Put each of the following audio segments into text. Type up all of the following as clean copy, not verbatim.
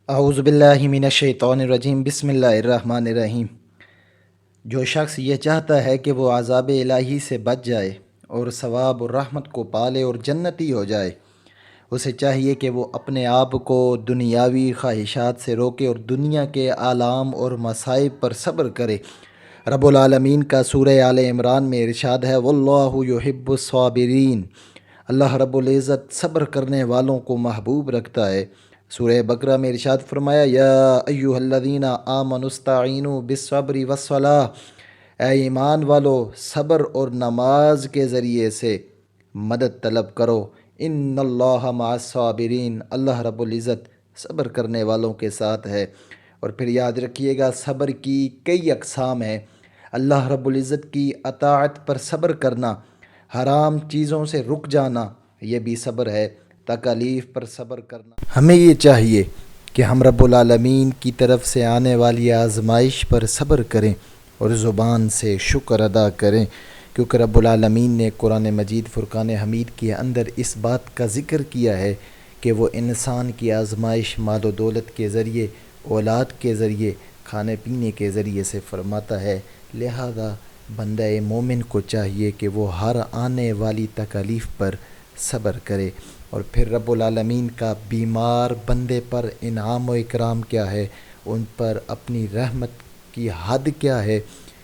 اعوذ باللہ من الشیطان الرجیم بسم اللہ الرحمن الرحیم۔ جو شخص یہ چاہتا ہے کہ وہ عذاب الہی سے بچ جائے اور ثواب اور رحمت کو پالے اور جنتی ہو جائے، اسے چاہیے کہ وہ اپنے آپ کو دنیاوی خواہشات سے روکے اور دنیا کے آلام اور مصائب پر صبر کرے۔ رب العالمین کا سورہ آل عمران میں ارشاد ہے، واللہ یحب الصابرین، اللہ رب العزت صبر کرنے والوں کو محبوب رکھتا ہے۔ سورہ بقرہ میں ارشاد فرمایا، یا ایھا الذین آمنوا استعینوا بالصبر والصلاۃ، اے ایمان والو صبر اور نماز کے ذریعے سے مدد طلب کرو، ان اللہ مع الصابرین، اللہ رب العزت صبر کرنے والوں کے ساتھ ہے۔ اور پھر یاد رکھیے گا، صبر کی کئی اقسام ہیں۔ اللہ رب العزت کی اطاعت پر صبر کرنا، حرام چیزوں سے رک جانا، یہ بھی صبر ہے۔ تکالیف پر صبر کرنا، ہمیں یہ چاہیے کہ ہم رب العالمین کی طرف سے آنے والی آزمائش پر صبر کریں اور زبان سے شکر ادا کریں، کیونکہ رب العالمین نے قرآن مجید فرقان حمید کے اندر اس بات کا ذکر کیا ہے کہ وہ انسان کی آزمائش مال و دولت کے ذریعے، اولاد کے ذریعے، کھانے پینے کے ذریعے سے فرماتا ہے۔ لہذا بندہ مومن کو چاہیے کہ وہ ہر آنے والی تکالیف پر صبر کرے۔ اور پھر رب العالمین کا بیمار بندے پر انعام و اکرام کیا ہے، ان پر اپنی رحمت کی حد کیا ہے۔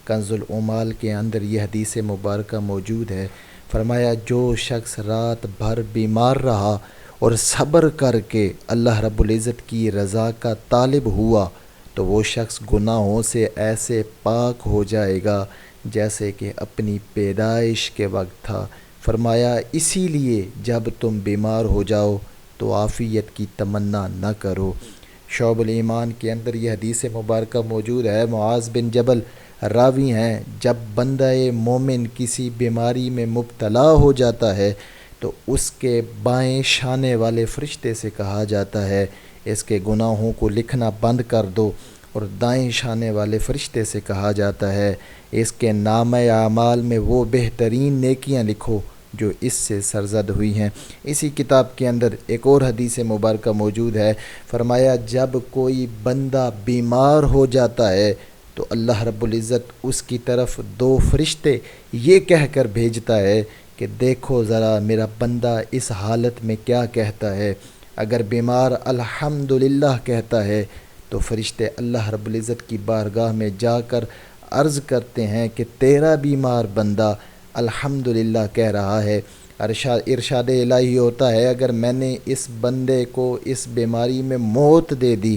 کنز العمال کے اندر یہ حدیث مبارکہ موجود ہے، فرمایا جو شخص رات بھر بیمار رہا اور صبر کر کے اللہ رب العزت کی رضا کا طالب ہوا تو وہ شخص گناہوں سے ایسے پاک ہو جائے گا جیسے کہ اپنی پیدائش کے وقت تھا۔ فرمایا اسی لیے جب تم بیمار ہو جاؤ تو عافیت کی تمنا نہ کرو۔ شعب الایمان کے اندر یہ حدیث مبارکہ موجود ہے، معاذ بن جبل راوی ہیں، جب بندہ مومن کسی بیماری میں مبتلا ہو جاتا ہے تو اس کے بائیں شانے والے فرشتے سے کہا جاتا ہے اس کے گناہوں کو لکھنا بند کر دو، اور دائیں شانے والے فرشتے سے کہا جاتا ہے اس کے نامہ اعمال میں وہ بہترین نیکیاں لکھو جو اس سے سرزد ہوئی ہیں۔ اسی کتاب کے اندر ایک اور حدیث مبارکہ موجود ہے، فرمایا جب کوئی بندہ بیمار ہو جاتا ہے تو اللہ رب العزت اس کی طرف دو فرشتے یہ کہہ کر بھیجتا ہے کہ دیکھو ذرا میرا بندہ اس حالت میں کیا کہتا ہے۔ اگر بیمار الحمدللہ کہتا ہے تو فرشتے اللہ رب العزت کی بارگاہ میں جا کر عرض کرتے ہیں کہ تیرا بیمار بندہ الحمدللہ کہہ رہا ہے۔ ارشاد الہی ہوتا ہے اگر میں نے اس بندے کو اس بیماری میں موت دے دی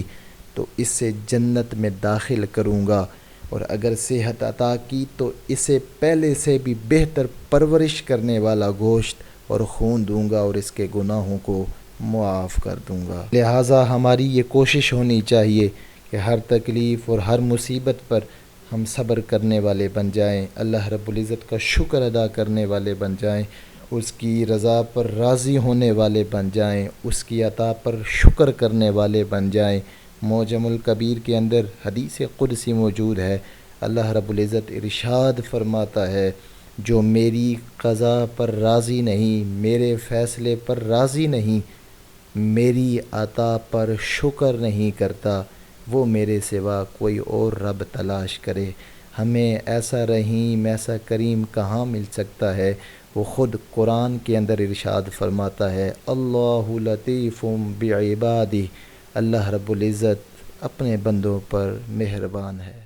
تو اس سے جنت میں داخل کروں گا، اور اگر صحت عطا کی تو اسے پہلے سے بھی بہتر پرورش کرنے والا گوشت اور خون دوں گا اور اس کے گناہوں کو معاف کر دوں گا۔ لہٰذا ہماری یہ کوشش ہونی چاہیے کہ ہر تکلیف اور ہر مصیبت پر ہم صبر کرنے والے بن جائیں، اللہ رب العزت کا شکر ادا کرنے والے بن جائیں، اس کی رضا پر راضی ہونے والے بن جائیں، اس کی عطا پر شکر کرنے والے بن جائیں۔ معجم الکبیر کے اندر حدیث قدسی موجود ہے، اللہ رب العزت ارشاد فرماتا ہے جو میری قضا پر راضی نہیں، میرے فیصلے پر راضی نہیں، میری عطا پر شکر نہیں کرتا، وہ میرے سوا کوئی اور رب تلاش کرے۔ ہمیں ایسا رحیم، ایسا کریم کہاں مل سکتا ہے؟ وہ خود قرآن کے اندر ارشاد فرماتا ہے، اللہ لطیف بعبادہ، اللہ رب العزت اپنے بندوں پر مہربان ہے۔